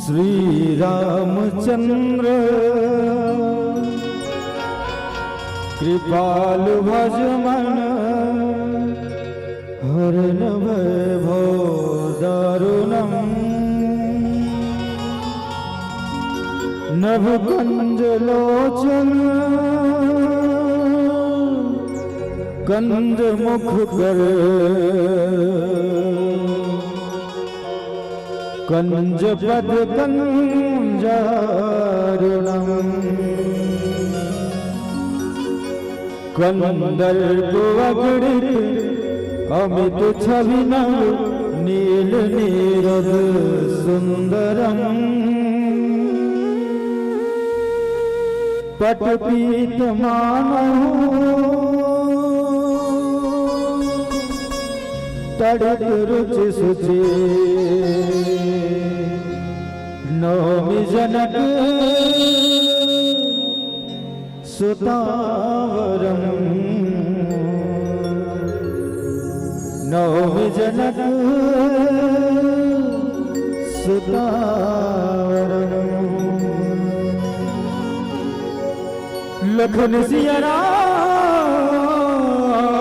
श्री रामचंद्र कृपालु भजमन हरण वैभव दारुणम नभ कंज लोचन कंद मुख कर कंज पद कंजारुणम कंदर्प अगणित अमित छविनव नील नीरद सुंदरम पटपीत मानव तड़क रुचि सुचि नौमि जनक सुतावरम नौमि जनक सुतावरम लखन सिया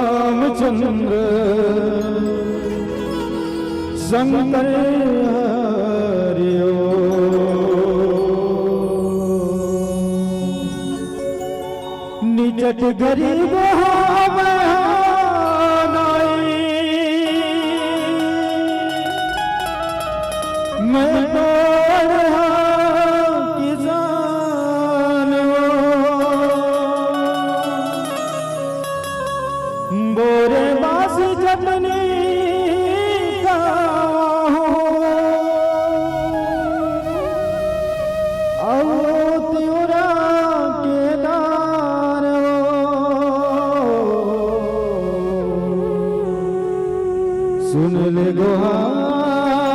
रामचंद्र शंकर हरिओ निचट गरीब मैं तो किसान बोरे बास जतनी सुन ले गुहार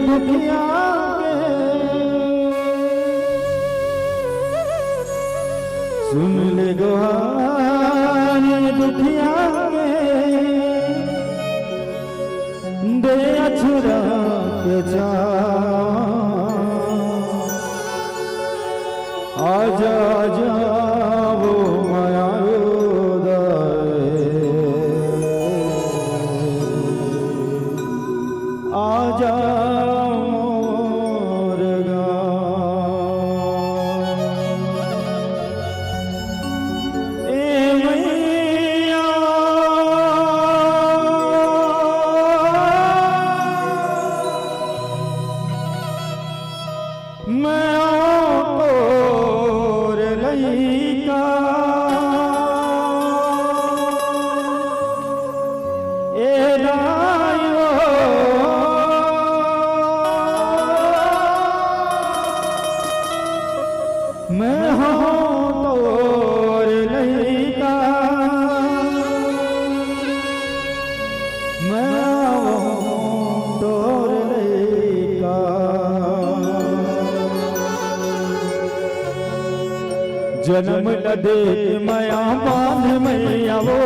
दुखिया के सुन ले गुहार दुखिया के दे अछुरा के चा आजा जाओ माया आजा मोर गाँव ए मैया मैं तोर लइका ए रायो मैं हूँ तोर लइका मैं हूँ तोर लइका जन्म न दे मया बांध मैया वो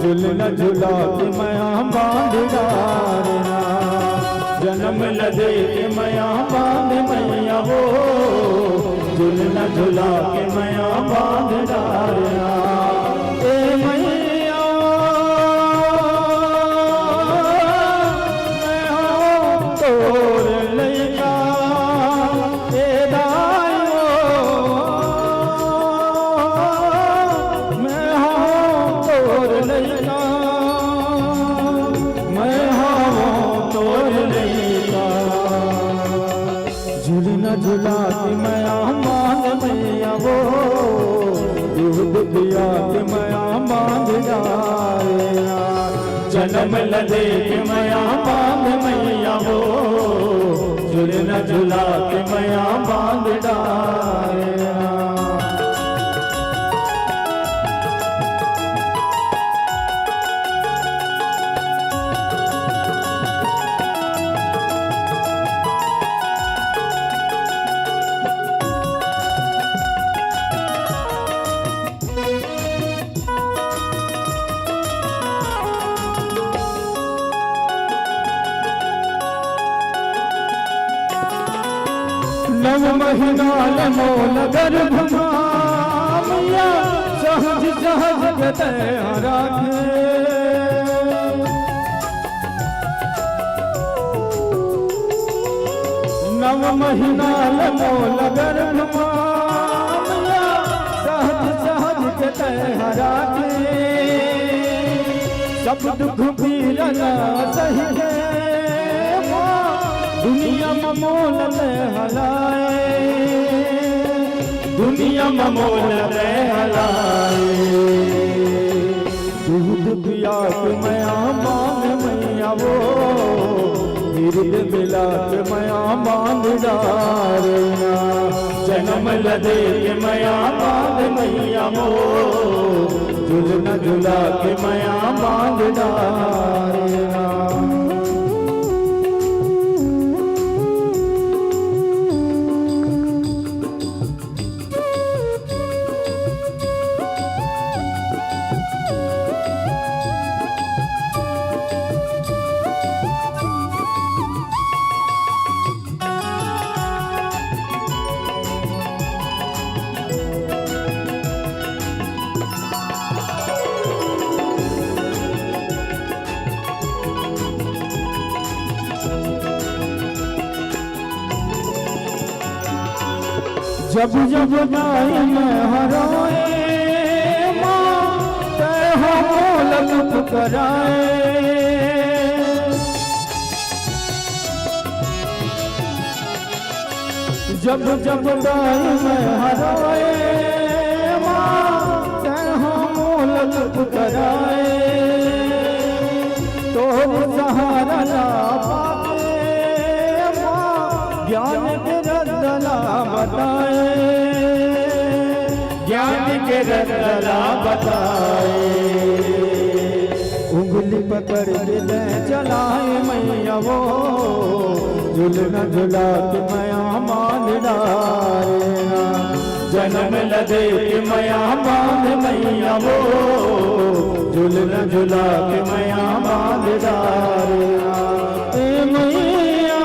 झुल न झुला के मया बांध डारना जन्म न दे मया बांध मैया मैया वो झुलना झुला के मैया बांध डालिया ए मैया मैं हूँ तोर लैया ए दाइयो मैं हूँ तोर लैया मैं हूँ तोर लैया झुलना झुला के मैया बांध मैया वो दूध पिया के मैया बांध डालिया जन्म लदे के मैया बांध मैया वो झुलना झुला के मैया बांध डालिया नव महीना मोल गर्भ मैया सहज सहज राखे नव महीना मोल गर्भ मैया सहज सहज राखे सब दुख पीरना सही है दुनिया ममोल हलाए दुनिया ममोल हलाए दूध पिया के मैया बांध मैया वो गिरद मिला के मैया बांध डालिया जन्म लदे के मैया बांध मैया वो झुलना झुला के मैया बांध डालिया जब जब गाय में हरोए माँ तय हो ललुप कराए जब जब गाय में हरोए माँ तय हो ललुप कराए तो सहारा ला पाए माँ ज्ञान के रत्ना बताए ज्ञान के रत्ना बताए उंगली पकड़ के ले चलाए मैया वो झुलना झुला के मैया बांध डालिया जन्म लदे के मैया बांध मैया वो झुलना झुला के मैया बांध डालिया ए मैया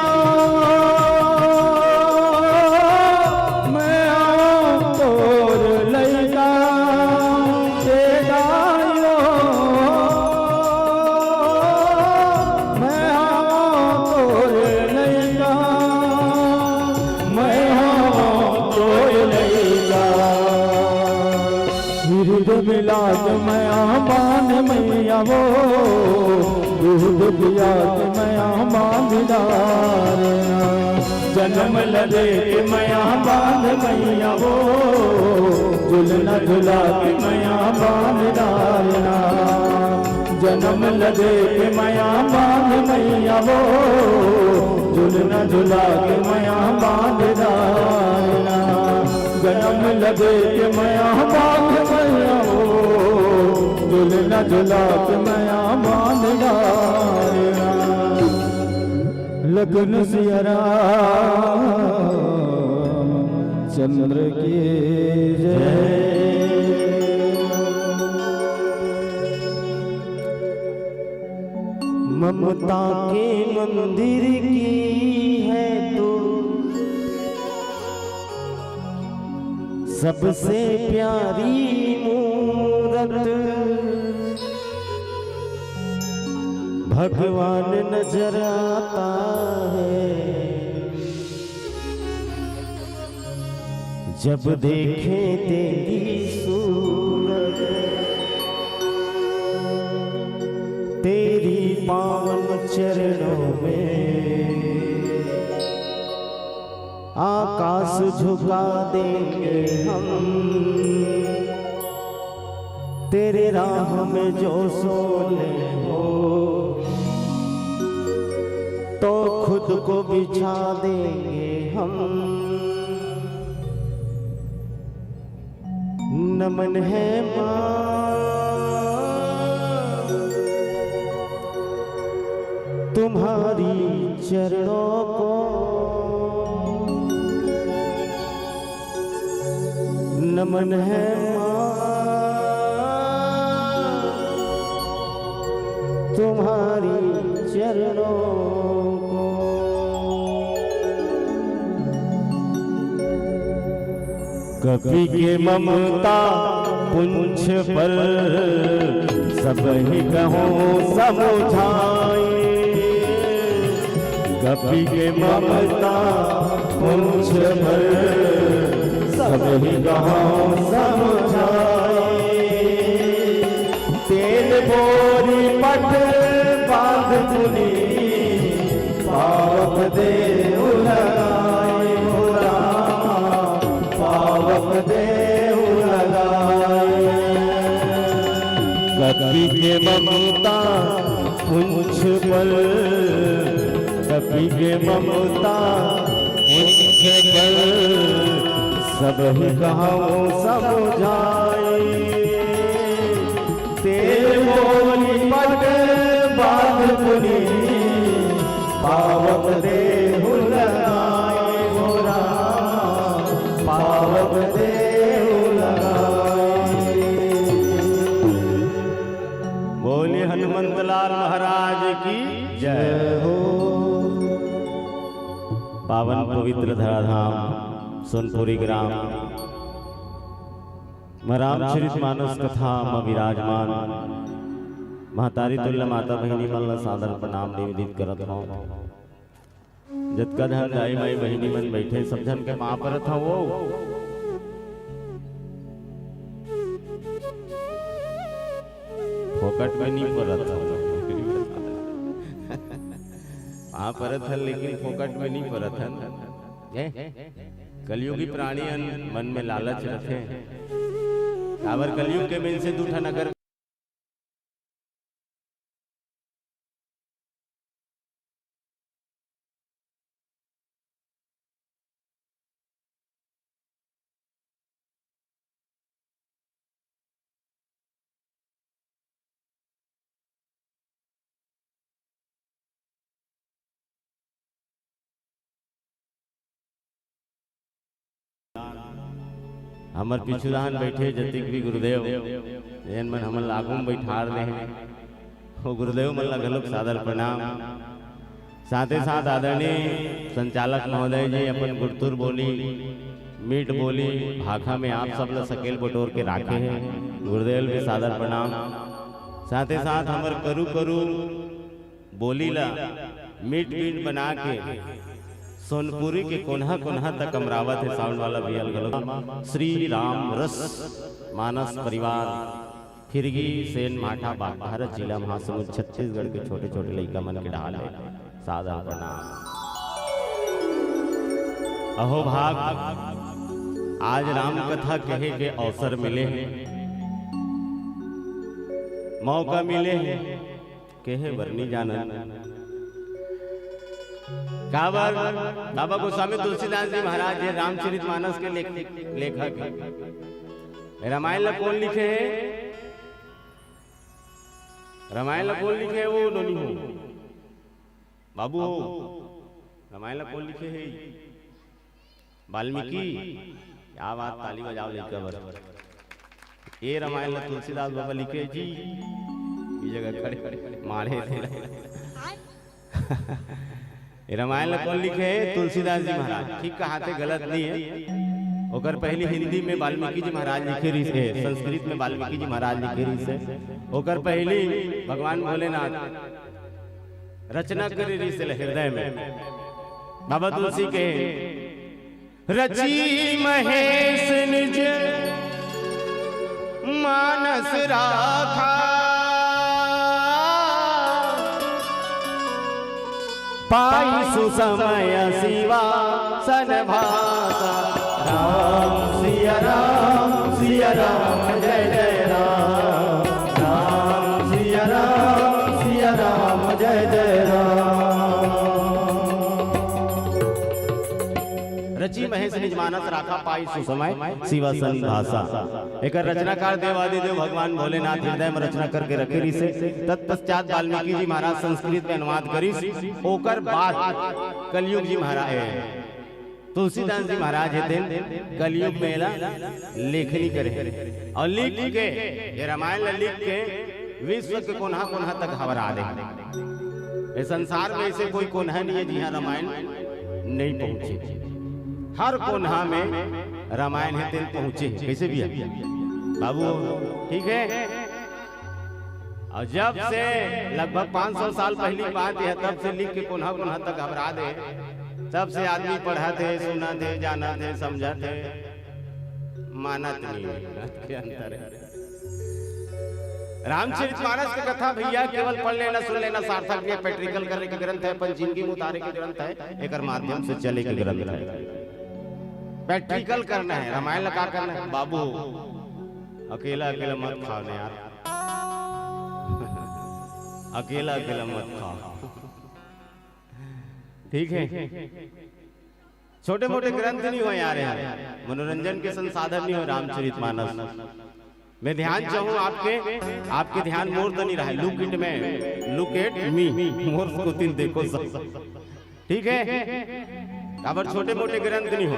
मिला के मैया बांध मैया वो दूध पिया के मैया बांध डालिया जन्म लदे के मैया बांध मैया वो झुलना झुला के मैया बांध डालिया जन्म लदे के मैया बांध मैया वो झुलना झुला के मैया बांध डालिया जन्म लदे के मैया बांध मैया वो झुलना झुला के मैया बांध डालिया लगन सिया चंद्र की जय ममता के मंदिर की है तो सबसे प्यारी मूरत भगवान नजर आता है जब देखे तेरी सूरत। तेरी पावन चरणों में आकाश झुका देंगे हम। तेरे राह में जो सोले हो तो खुद को बिछा देंगे हम। नमन है माँ तुम्हारी चरणों को। नमन है माँ तुम्हारी चरणों को। कपि के ममता पुंछ पर सब ही कहों समझाए। कपि के ममता पुंछ पर सब ही कहों समझाए। तेल बोरी पट बांध पुनी पावक दे लगाए। पावक देव लगाए। कपि के ममता पुंछ पर कपि के ममता पुंछ पर सब ही कहां समझाए। तेरे बोली पट बांध पुनी पावक देव लगाए। गोरा पावक देव लगाए। बोले हनुमंत लाल महाराज की जय हो। पावन पवित्र धराधाम सोनपुरी ग्राम रामचरित मानस कथा में विराजमान महतारी तुल्य माता बहिनी मन सादर प्रणाम निवेदित करत हूँ। जतका धन दाई माई बहिनी मन बैठे सब जन के मां परत हूँ। वो फोकट में नहीं परत मां परत है लेकिन फोकट में नहीं परत है। कलयुगी प्राणी मन में लालच रखे काबर कलयुग के मेल से दूठा नगर हमर पिछुदान बैठे जतिक भी गुरुदेव जैन मन हमन लागू में बैठार ले वो गुरुदेव मन लगलोक सादर प्रणाम। साथे साथ आदरणीय संचालक महोदय जी अपन गुरतुर बोली मीठ बोली भाखा में आप सब ल सकेल बटोर के राखे हैं। गुरुदेव भी सादर प्रणाम। साथे साथ हमर करू करू बोली ला मीट मीट बना के सोनपुरी के कोन्हा कोन्हा तक अमरावत है साउंड वाला भी अलग। श्री राम रस मानस परिवार फिरगी सेन माठा भारत जिला महासमुंद छत्तीसगढ़ के छोटे छोटे लड़का मन के ढाल है सादर प्रणाम। अहो भाग आज राम कथा कहे के अवसर मिले हैं मौका मिले हैं कहे वर्णी जानन। काबर बाबा गोस्वामी तुलसीदास जी महाराज जी रामचरित मानस के लेखक हैं। रामायण ला कौन लिखे है? रामायण ला कौन लिखे है? वो नोनी हो बाबू हो। रामायण ला कौन लिखे है? वाल्मीकि। क्या बात, ताली बजाओ लेकर बर। ये रामायण ला तुलसीदास बाबा लिखे जी। ये जगह खड़े मारे थे। रामायण कौन लिखे है? तुलसीदास जी महाराज। ठीक कहा थे, गलत नहीं है। ओकर पहली हिंदी में वाल्मीकि जी महाराज लिखे रही से, संस्कृत में वाल्मीकि जी महाराज लिखे रही से, ओकर पहली भगवान भोलेनाथ रचना कर रही से हृदय में। बाबा तुलसी के रची महेश निज मानस राखा, पाई सुसमय शिवा सन भाषा। राम सिया राम जय जय राम, राम सिया राम जय जय राम। रची महेश निज मानस राखा, पाई सुसमय शिवा सन भाषा। एक रचनाकार देवादिदेव भगवान भोलेनाथ हृदय में रचना करके रखे रही से। तत्पश्चात वाल्मीकि जी महाराज संस्कृत में अनुवाद करी, ओकर बाद कलयुग जी महाराज तुलसीदास जी महाराज है कलयुग में लेखनी करे और लिख के ये रामायण लिख के विश्व के कोना कोना तक हवरा दे। इस संसार में ऐसे कोई कोना नहीं है जहाँ रामायण नहीं पहुंचे। हर कोना में रामायण है तेल पहुंचे, कैसे भी है बाबू, ठीक है। और जब से लगभग 500 साल पहली बात है, तब से लिख के कोना कोना तक घबरा दे। तब से आदमी पढ़ा थे, सुना थे, जाना थे, समझा थे, मानत नहीं के अंतर है। रामचरितमानस की कथा भैया केवल पढ़ लेना, सुन लेना सार्थक नहीं। प्रैक्टिकल करने का ग्रंथ है, पंचीनगी में उतारे के ग्रंथ है, एक माध्यम से चले के ग्रंथ है। प्रैक्टिकल करना है। रामायण लगा करना है बाबू, अकेला अकेला मत खाओ ना यार, अकेला अकेला मत खाओ, ठीक है। छोटे मोटे ग्रंथ नहीं हो यार, मनोरंजन के संसाधन नहीं हो रामचरितमानस में। ध्यान चाहूँ आपके ध्यान मोर तो नहीं रहा है। लुक इट में, लुक एट मी, मोर को तीन देखो सब, ठीक है। अब छोटे मोटे ग्रंथ नहीं हो।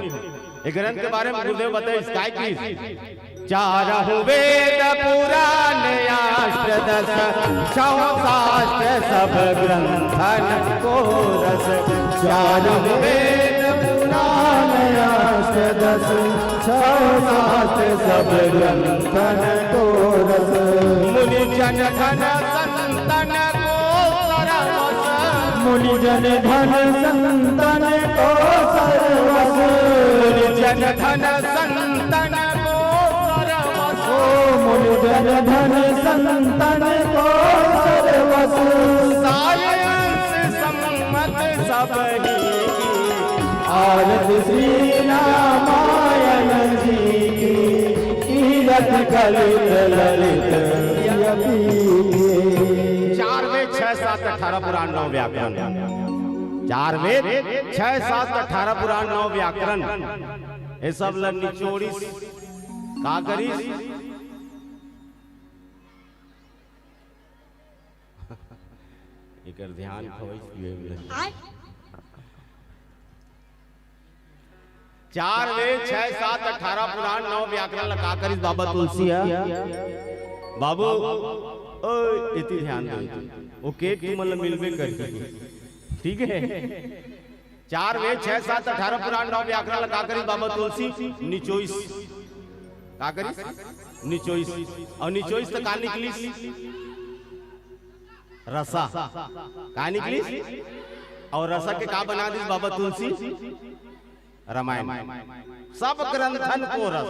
एक ग्रंथ के बारे में गुरुदेव बताए, स्काई प्लीज। चारहु वेद पुराण शास्त्र दस, छौ शास्त्र सब ग्रंथन को रस। चारहु वेद पुराण शास्त्र दस, छौ शास्त्र सब ग्रंथन को रस। मुनि जन धन संतन को सरवस, मुनि जन धन संतन को सरवस। मुनि जन धन संतन जन धन संतन को सर्वस। सायंस सम्मत सब ही आरती श्री रामायण जी की, कीरत कलित ललित। 4 वेद 6 7 18 पुराण 9 व्याकरण। 4 वेद 6 7 18 पुराण 9 व्याकरण, ये सब निचोड़ी का करी। एकर ध्यान खोइस दिए। 4 वेद 6 7 18 पुराण 9 व्याकरण लगा कर इस बाबा तुलसी है बाबू। इतनी ध्यान दो, वो केक की मतलब मिलवे करके, ठीक है। 4 वेद 6 7 18 पुराण 9 व्याकरण लगा कर इस बाबा तुलसी निचोइस का करी, निचोइस। और निचोइस तो का निकली रसा, का निकली। और रसा के का बना दी बाबा तुलसी रामायण। सब ग्रंथन को रस।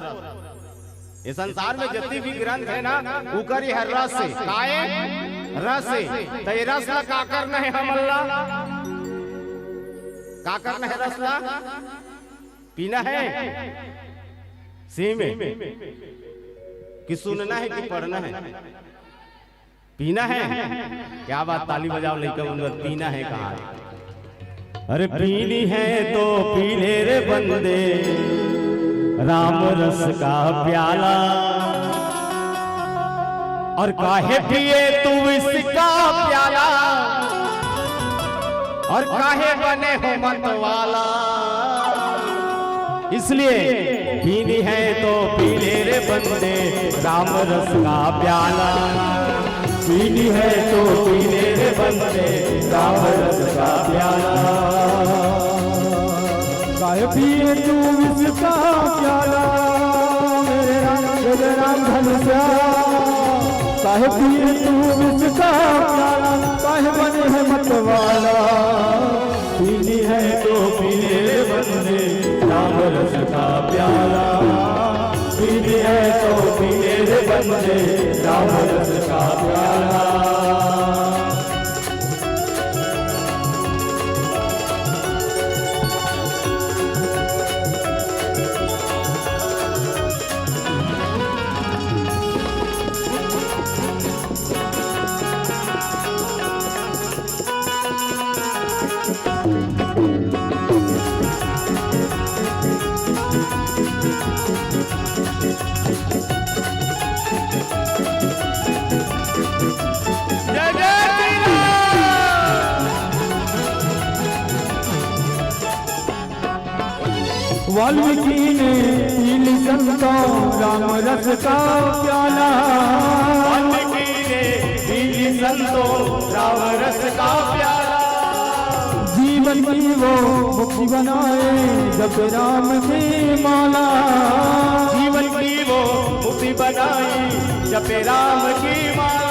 इस संसार में जितनी भी ग्रंथ है ना, उकर है रस से, काए रस से। तो ये रस ला का करना है हमला, का करना है रस ला, पीना है सी में कि सुनना है कि पढ़ना है, पीना है। क्या बात, ताली बजाओ लड़का, पीना है कहाँ। अरे पीनी है तो पी ले रे बंदे राम रस का प्याला, और काहे पिए तू इसका प्याला, और काहे बने हो मतवाला। इसलिए पीनी है तो पी ले रे बंदे राम रस का प्याला, पीनी है तो पी ले रे बंदे राम रस का प्याला। काहे पिए तू विष का प्याला मेरे राम जय राम घनश्याम। काहे पिए तू विष का प्याला काहे बने है मतवाला। पीनी है तो पीने बंदे राम रस का प्याला। पीनी है तो पीने बंदे राम रस का प्याला। वाल्मीकि ने पीली संतों राम रस का प्याला। वाल्मीकि ने पीली संतों राम रस का प्याला। जीवन की वो मुक्ति बनाए जब राम की माला। जीवन की वो मुक्ति बनाई जब राम की माला।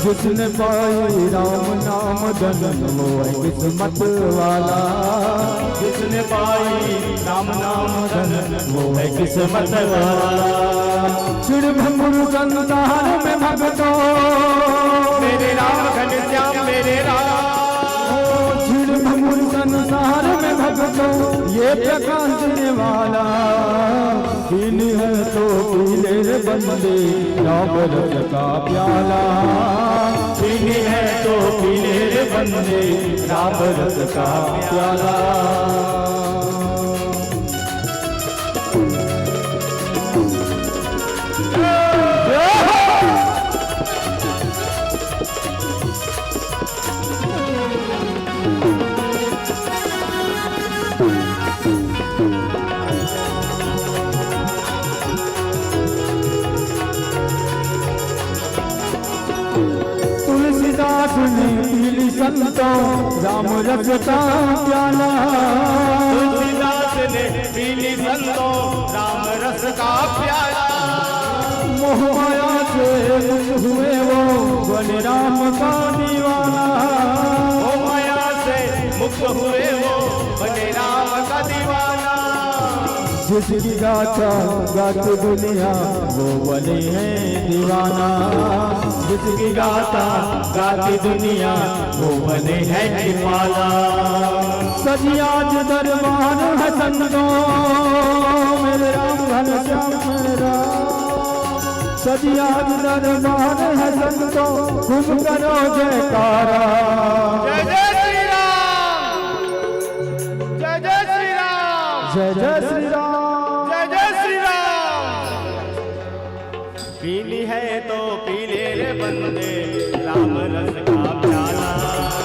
जिसने पाई राम नाम धन वो है किस्मत वाला। जिसने पाई राम नाम धन वो है किस्मत वाला। चिड़ भंगुर संसार में भगतो मेरे राम घनश्याम मेरे राम। चिड़ भंगुर संसार में भगतो ये प्रकाश देने वाला। पीनी है तो पीले रे बंदे राम रस का प्याला। पीनी है तो पीने रे बंदे राम रस का प्याला। तुलसीदास ने पीली संतों राम रस का प्याला। तुलसीदास ने पीली संतों राम रस का प्याला। मोह माया से मुक्त हुए वो बने राम का दीवाना। मोह माया से मुक्त हुए वो बने राम का दीवाना। जिसकी गाथा गाती दुनिया वो बने है दीवाना। जिसकी गाथा गाती दुनिया वो बने है दीवाना। सजियाज दरबार है संतों मेरे राम घनश्याम मेरे राम। सजियाज दरबार है संतों खूब करो जयकारा। जय जय श्री राम। जय जय श्री राम। जय जय श्री राम। जय जय श्री राम। पीली है तो पीले रे बंदे राम रस का प्याला।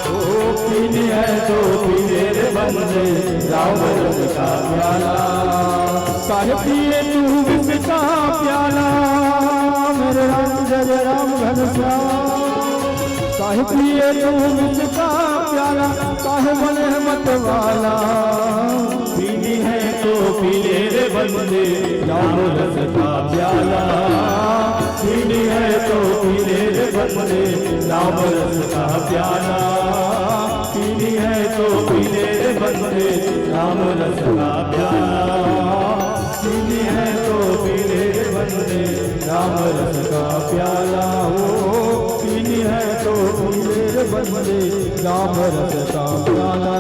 ओ पीनी है तो पीले रे बंदे राम रस का प्याला। काहे पिए तू विष का प्याला मेरे राम जय राम घनश्याम। काहे पिए तू विष का प्याला काहे बने मत वाला। पीली है तो पीले रे बंदे राम रस का प्याला। पीली है तो पीले रे बंदे राम रस का प्याला। पीली है तो पीले रे बंदे राम रस का प्याला। पीनी है तो पीले रे बंदे राम रस का प्याला। हो पीनी है तो पीले रे बंदे राम रस का प्याला।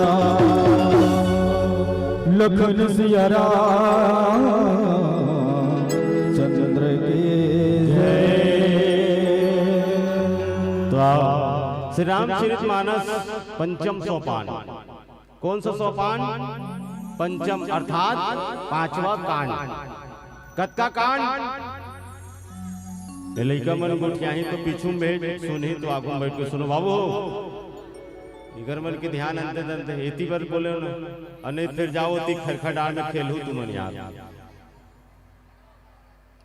लखन सिया राम चंद्र के तो श्री रामचरितमानस पंचम सोपान। कौन सा सोपान? पंचम अर्थात पांचवा कांड। कत का कांड? लइका मन गोठिया ही तो पीछू में बैठ सुनी तो आगू बैठ के सुनो बाबू। इगर मन के ध्यान अंत अंत एती पर बोले ना अने फिर जाओ ती खरखड़ा में खेलू तुमन यार।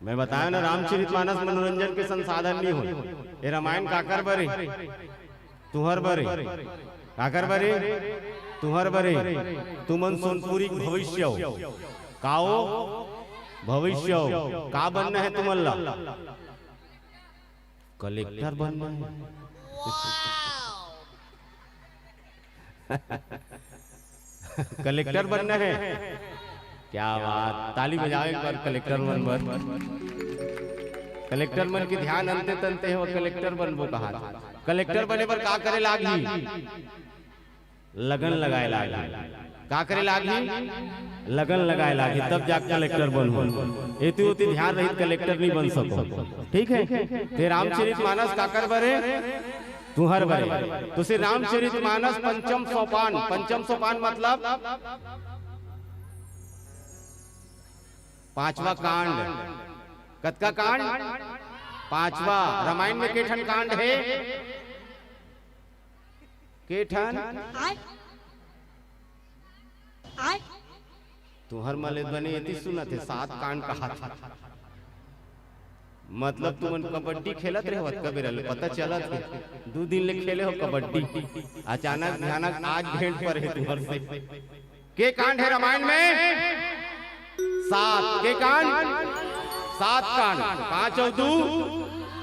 मैं बताया ना रामचरितमानस मनोरंजन के संसाधन नहीं हो। ये रामायण काकर बरे तुहर बरे काकर बरे तुहर बरे तुमन सोनपुरी भविष्य हो काओ भविष्य हो का बनना है तुमल्ला कलेक्टर बनना है कलेक्टर बनना है क्या बात ताली बजाओ एक बार कलेक्टर कलेक्टर मन के ध्यान अंते तंते हो कलेक्टर बनबो कहा कलेक्टर बने पर का करे लागी लगन लगाए लागी का करे लागी लगन लगाए लागी तब जा कलेक्टर बनबो एती उती ध्यान रहित कलेक्टर नहीं बन सको ठीक है ते रामचरितमानस का कर बरे तुहर बरे तो श्री रामचरितमानस पंचम सोपान मतलब पांचवा कांड कतका कांड पांचवा रामायण में केठन कांड है केठन तुहर मले बने यति सुना थे 7 कांड कहा था मतलब तुमन कबड्डी खेलत रहे कबे रहले पता चलत है 2 दिन ले खेले हो कबड्डी अचानक भयानक आज भेंट पर है तुहर से के कांड है रामायण में 7 के कांड 7 कांड 5 और 2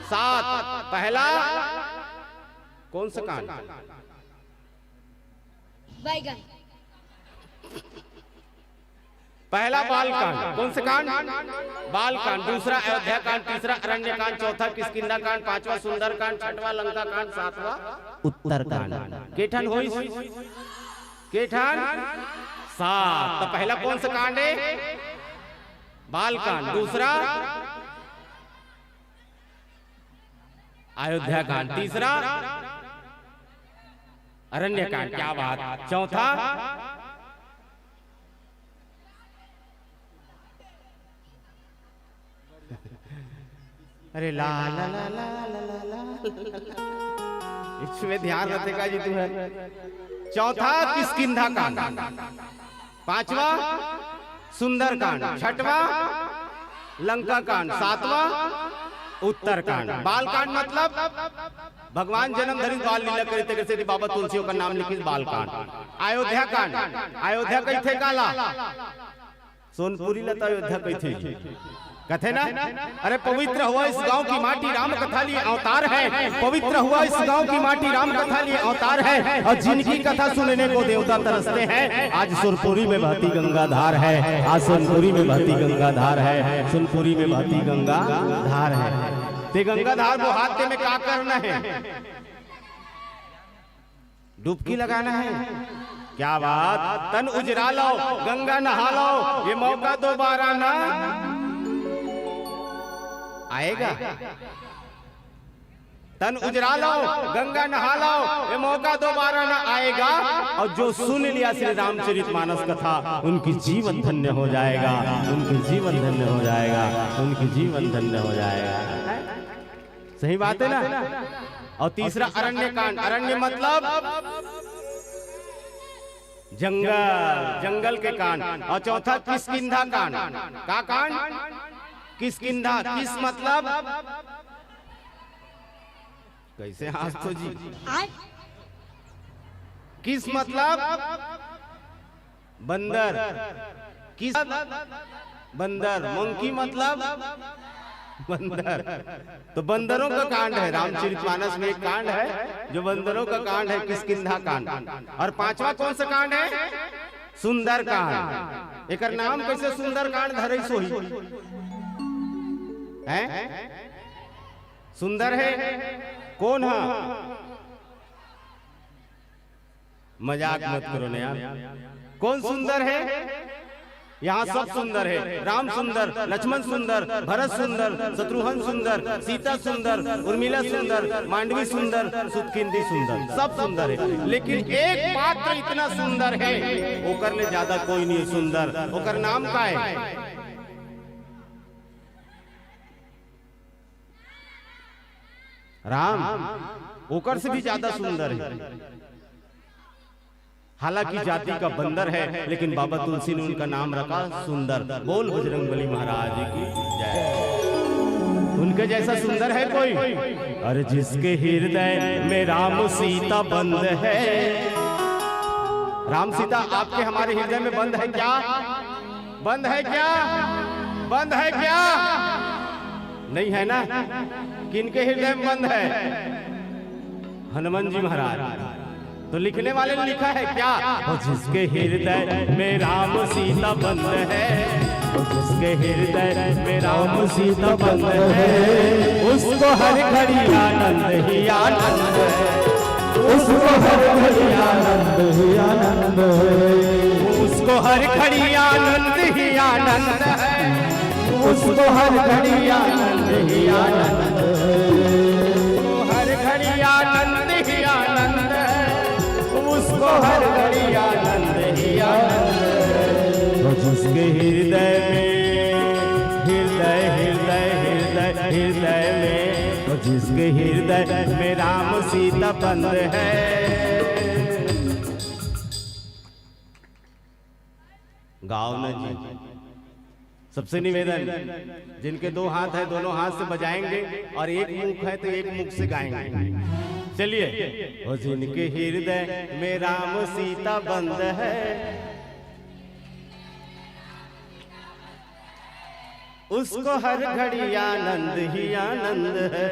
7 पहला कौन सा कांड बैगन पहला बाल कांड कौन सा कांड बाल कांड दूसरा अयोध्या कांड तीसरा अरण्य कांड चौथा किष्किंधा कांड पांचवा सुंदर कांड छठवा लंका कांड सातवा उत्तर कांड केठन होई केठन 7 तो पहला कौन सा कांड है बाल कांड दूसरा अयोध्या कांड तीसरा अरण्य कांड क्या बात चौथा अरे ला ला ला ला ला ला ला इसमें ध्यान रखेगा जी तुम्हें चौथा किष्किंधा कांड पांचवा सुंदर कांड छठवा लंका कांड सातवा उत्तर कांड बाल कांड मतलब भगवान जन्म धरि बाल लीला करते कैसे बाबा तुलसी का नाम लिखी बाल कांड अयोध्या कांड अयोध्या कैथे काला सोनपुरी लता अयोध्या कैथे कथे ना अरे पवित्र हुआ इस गांव की माटी राम कथा लिए अवतार है पवित्र हुआ इस गांव की माटी राम कथा लिए अवतार है और जिनकी कथा सुनने को देवता तरसते हैं आज सोनपुरी में बहती गंगा धार है आज सोनपुरी में बहती गंगा धार है सोनपुरी में बहती गंगा धार है ते गंगा धार वो हाथ में क्या करना है डुबकी लगाना है क्या बात तन उजरा लो गंगा नहा लो ये मौका दोबारा ना आएगा तन उजरा लो गंगा नहा लो ये मौका दोबारा ना आएगा और जो सुन लिया श्री रामचरितमानस कथा उनकी जीवन धन्य हो जाएगा उनकी जीवन धन्य हो जाएगा उनकी जीवन धन्य हो जाएगा सही बात है ना और तीसरा अरण्य कांड अरण्य मतलब जंगल जंगल के कांड और चौथा किष्किंधा कांड का कांड किष्किंधा किस मतलब कैसे हंस तो जी किस मतलब बंदर किस बंदर मंकी मतलब बंदर तो बंदरों का कांड है रामचरितमानस में एक कांड है जो बंदरों का कांड है किष्किंधा कांड और पांचवा कौन सा कांड है सुंदर कांड एक नाम कैसे सुंदर कांड धरे सोही है सुंदर है कौन है मजाक मत करो ना यार कौन सुंदर है यहाँ सब सुंदर है राम सुंदर लक्ष्मण सुंदर भरत सुंदर शत्रुघ्न सुंदर सीता सुंदर उर्मिला सुंदर मांडवी सुंदर सुतकिंदी सुंदर सब सुंदर है लेकिन एक पात्र इतना सुंदर है ओकर ले ज्यादा कोई नहीं सुंदर ओकर नाम का है राम ओकर से भी ज्यादा सुंदर है हालांकि जाति का बंदर है लेकिन बाबा तुलसी ने उनका नाम रखा सुंदर बोल बजरंगबली महाराज की जय उनके जैसा सुंदर है कोई अरे जिसके हृदय में राम सीता बंद है राम सीता आपके हमारे हृदय में बंद है क्या? बंद है क्या? बंद है क्या? नहीं है ना? किनके हृदय में बंद है? हनुमान जी महाराज। तो लिखने वाले ने लिखा है क्या? जिसके हृदय में राम सीता बंद है, जिसके हृदय में राम सीता बंद है, उसको हर घड़ी आनंद ही आनंद है, उसको हर घड़ी आनंद ही आनंद है, उसको हर घड़ी आनंद ही आनंद है, उसको हर घड़ी आनंद ही आनंद है, हर घड़ी आनंद ही आनंद है, उसको हर घड़ी आनंद ही आनंद है। जिसके हृदय में जिसके हृदय में राम सीता बंद है। गाओ ना जी। सबसे निवेदन, जिनके दो हाथ है दोनों हाथ से बजाएंगे और एक मुख है तो एक मुख से गाएंगे। चलिए। और जिनके हृदय में राम सीता बंद है, उसको हर घड़ी आनंद ही आनंद है।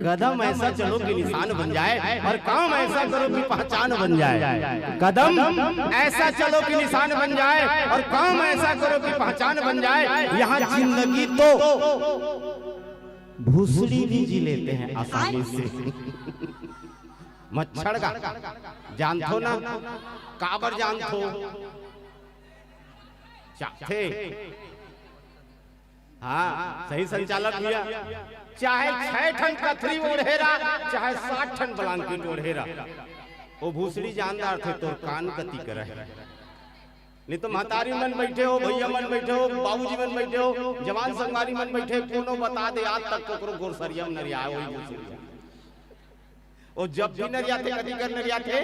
कदम ऐसा चलो कि निशान बन जाए और काम ऐसा करो कि पहचान बन जाए। कदम ऐसा चलो कि निशान बन जाए और काम ऐसा करो कि पहचान बन जाए। यहाँ जिंदगी तो भूसड़ी भी जी लेते हैं आसानी से। मच्छर का जानथो ना, काबर जानथो चाहे। हाँ सही संचालक भैया, चाहे 6 ठन कथरी ओढ़ेरा, चाहे 60 ठन ब्लैंकेट ओढ़ेरा, वो भूसड़ी जानदार थे तो कान कति करे। नहीं तो महतारी मन बैठे हो, भैया मन बैठे हो, बाबूजी मन बैठे हो, जवान संगवारी मन बैठे, कोनो बता दे आज तक कोकरो गोरसरिया में नरिया वही भूसड़ी। और जब भी नरिया थे कदी कर नरिया थे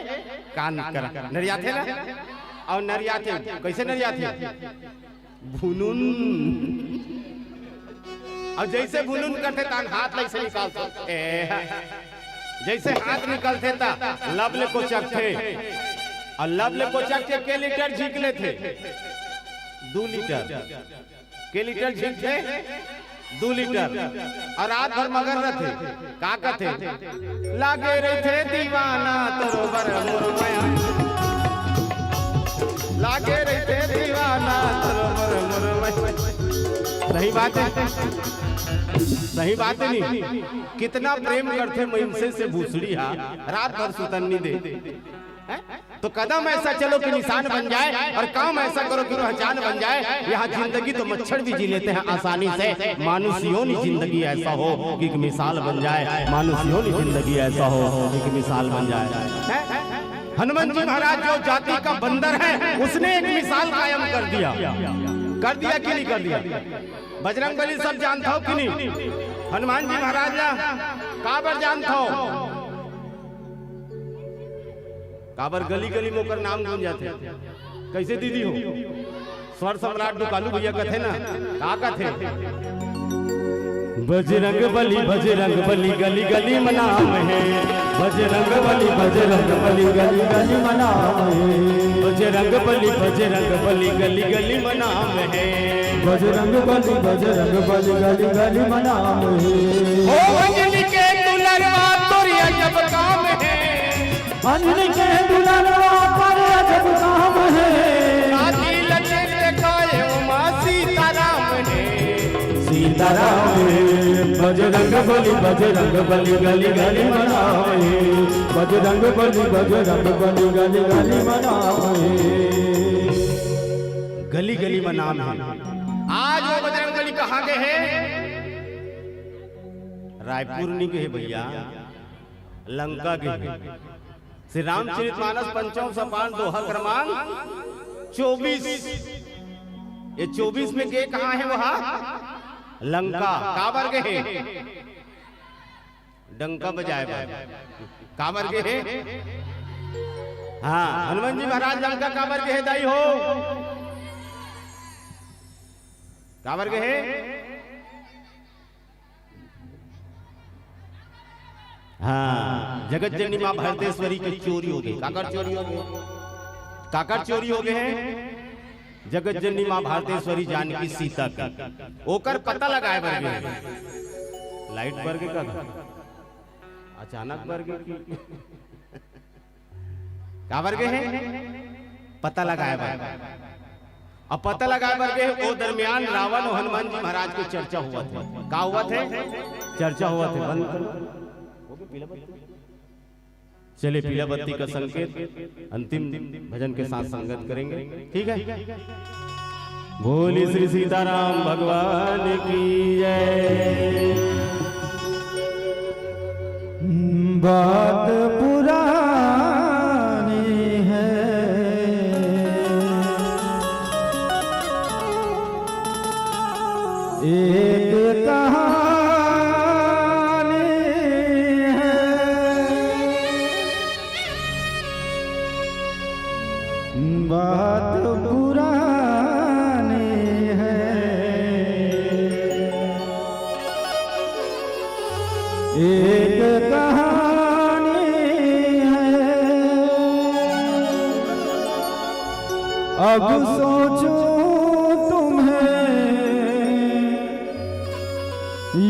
कान करा नरिया थे ना, और नरिया थे कैसे नरिया थे? भुनुन। और जैसे भुनुन करते तान हाथ ऐसे निकालते, जैसे हाथ निकलते था लबले को चखते, और लबले को चख के लीटर झीक लेते? 2 लीटर। के लीटर झीकते? 2 लीटर। और रात भर मगर रहते का कहते? लागे रहे थे दीवाना तरोबर मुरमया, लागे रहे थे दीवाना तरोबर मुरमया। सही बात है, सही बात है। नहीं कितना प्रेम करते महिमसे से भूसड़ी, हा रात भर सुतन्नी दे। तो कदम ऐसा चलो कि निशान बन जाए और काम ऐसा करो कि पहचान बन जाए। यहाँ जिंदगी तो मच्छर भी जी लेते हैं आसानी से, मानुषियों की जिंदगी ऐसा हो कि एक मिसाल बन जाए। मानुषियों की जिंदगी ऐसा हो कि मिसाल बन जाए। हनुमान जी महाराज जो जाति का बंदर है, उसने एक मिसाल कायम कर दिया। कर दिया कि नहीं कर दिया? बजरंगबली सब जानता हो कि नहीं? हनुमान जी महाराज ना काबर जानता हो? काबर गली गली मोकर नाम गूंज जाते। कैसे दीदी हो? स्वर सम्राट दुकालू भैया कथे ना, का कथे? बजरंग बली गली गली मनाम है, बजरंग बली गली गली मनाम है, बजरंग बली गली गली मनाम है, बजरंग बली गली गली मनाम है। ओ अंजलि के दुलरवा तोरी अजब काम है, अंजलि के दुलरवा पर अजब काम है, शादी लगे दिखाए उमा सीताराम ने, सीताराम है। बजरंग बली गली गली मनाम है, बजरंग बली गली गली मनाम है, गली गली मनाम है। आज वो बजरंग बली कहाँ गए हैं? रायपुर नहीं गए भैया, लंका गए। श्री रामचरितमानस पंचम सोपान दोहा क्रमांक 24। ये 24 में गए कहाँ है? वहां लंका। काबर गए? डंका बजाए काबर गए? हाँ हनुमान जी महाराज लंका काबर गए? दाई हो काबर गए? हाँ, जगत जननी माँ भारतेश्वरी के चोरी हो गई। काकर चोरी हो गए? काकर चोरी हो गए हैं? जगत जननी माँ भारतेश्वरी जानकी सीता का ओकर पता लगाए बर गए। लाइट बर गए का अचानक बर गए का बर गए हैं? पता लगाए बर। अब पता लगाए बर गए वो दरमियान रावण और हनुमान जी महाराज की चर्चा हुआ था। का हुआ थे? चर्चा हुआ थे। बंद करो। चलिए पीला बत्ती का संकेत अंतिम भजन के साथ संगत करेंगे। ठीक है। बोली श्री सीताराम भगवान की जय। बात पुरानी है, एक कहानी है, बात पुरानी है, एक कहानी है। अब सोचो तुम्हें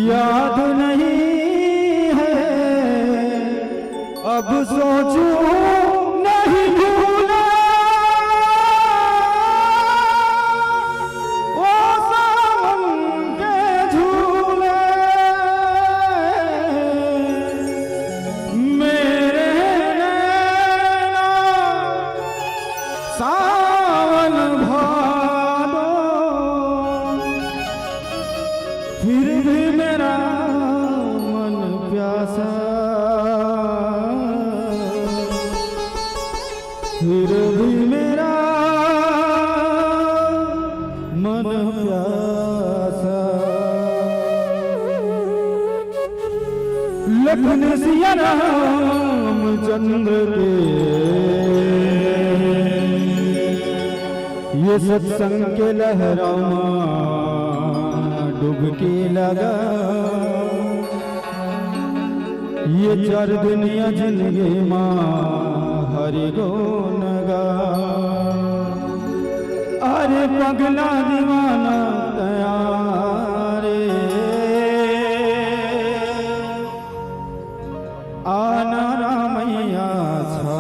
याद नहीं है, अब सोचो नहीं भूला ओ सावन के झूले, मेरे नैना सावन भादो, फिर भी मेरा मन प्यासा, फिर भी मेरा मन प्यासा। लखन सिया रामचंद्र के ये सत्संग के लहरामा डुबकी लगा, ये चार दुनिया जिंदगी माँ हरि गुण गा। अरे पगला दीवाना तैयारे आना रामैया छा।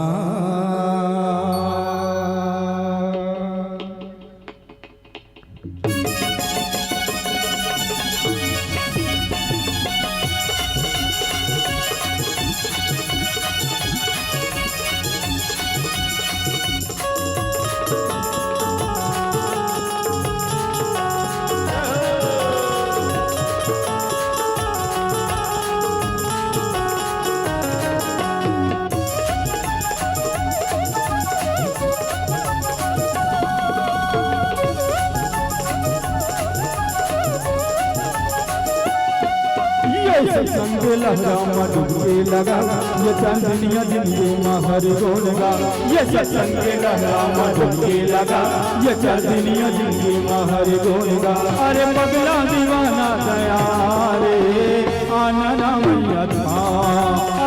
संग लहरामा डुबकी लगा, ये चांदनिया जिंदगी माँ हरि गुण गा। ये सत्संग लहरामा डुबकी लगा, ये चांदनिया जिंदगी माँ हरि गुण गा। अरे पगला दीवाना तैयारे आना रामैया था,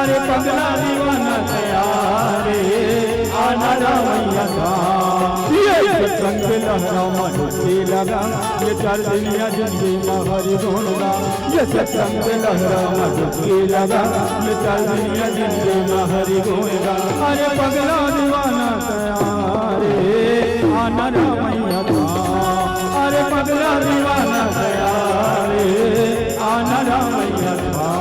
अरे पगला दीवाना तैयारे आना रामैया था। ये संग लहरामा डुबकी लगा, ये चांदनिया जिंदगी माँ हरि गुण गा। ये सत्संग लहरामा डुबकी लगा, ये चांदनिया जिंदगी माँ हरि गुण गा। अरे पगला दीवाना तैयारे आना रामैया था, अरे पगला दीवाना तैयारे आना रामैया था।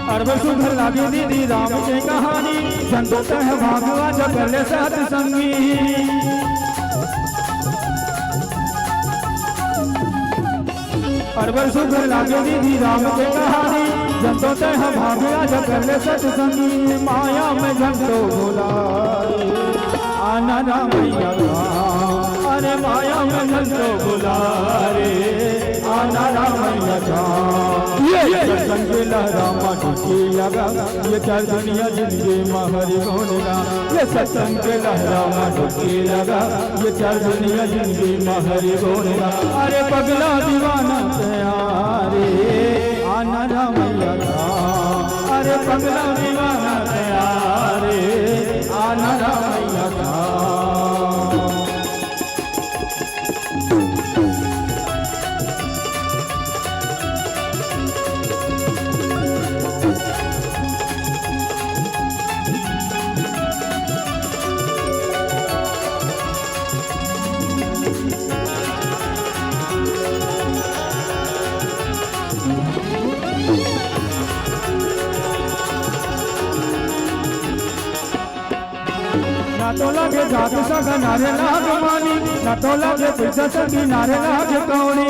अरब सुधर लागे दीदी राम के कहानी, संतोष है भागवा जगले साथ संगी। परवर सुगर लागे दीदी राम के कहानी जंतो ते हम भाग्या जब कर ले सत्संगी माया में जंतो बुलाए आना रामैया अरे माया में जंतो बुलाए आना रामैया ये सत्संग लहरामा टूटी लगा ये चार दुनिया जिंदगी महरी होनेगा ये सत्संग लहरामा टूटी लगा ये चार दुनिया जिंदगी महरी होनेगा अरे पगला दीवाना तैयारे आना रामैया अरे पगला दीवाना तैयारे आना रामैया ना तो लगे जात सगा नारे लाग मानी ना तो लगे पैसा सगी नारे लाग कौड़ी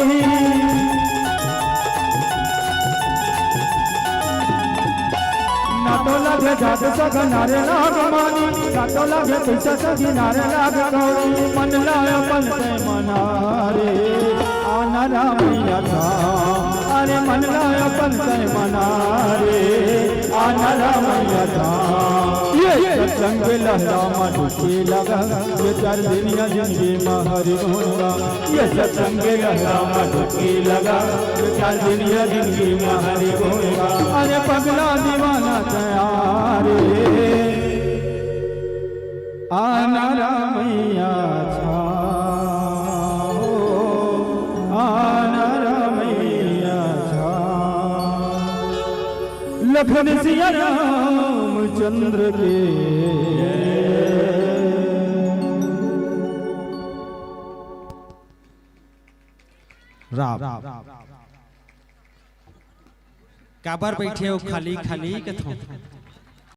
ना तो लगे जात सगा नारे लाग मानी ना तो लगे पैसा सगी नारे लाग कौड़ी मन लाया मन ते मनारे आना रामैया अरे मन लाया मन ते मनारे आना रामैया ये सत्संग लहरामा टूटी लगा ये चार दुनिया जिंदगी महरी होगा ये सत्संग लहरामा टूटी लगा ये चार दुनिया जिंदगी महरी होगा अरे पगला दीवाना तैयारे आना रामैया आना रामैया लखन सिया रामचंद्र के राम काबर बैठे हो खाली खाली कथों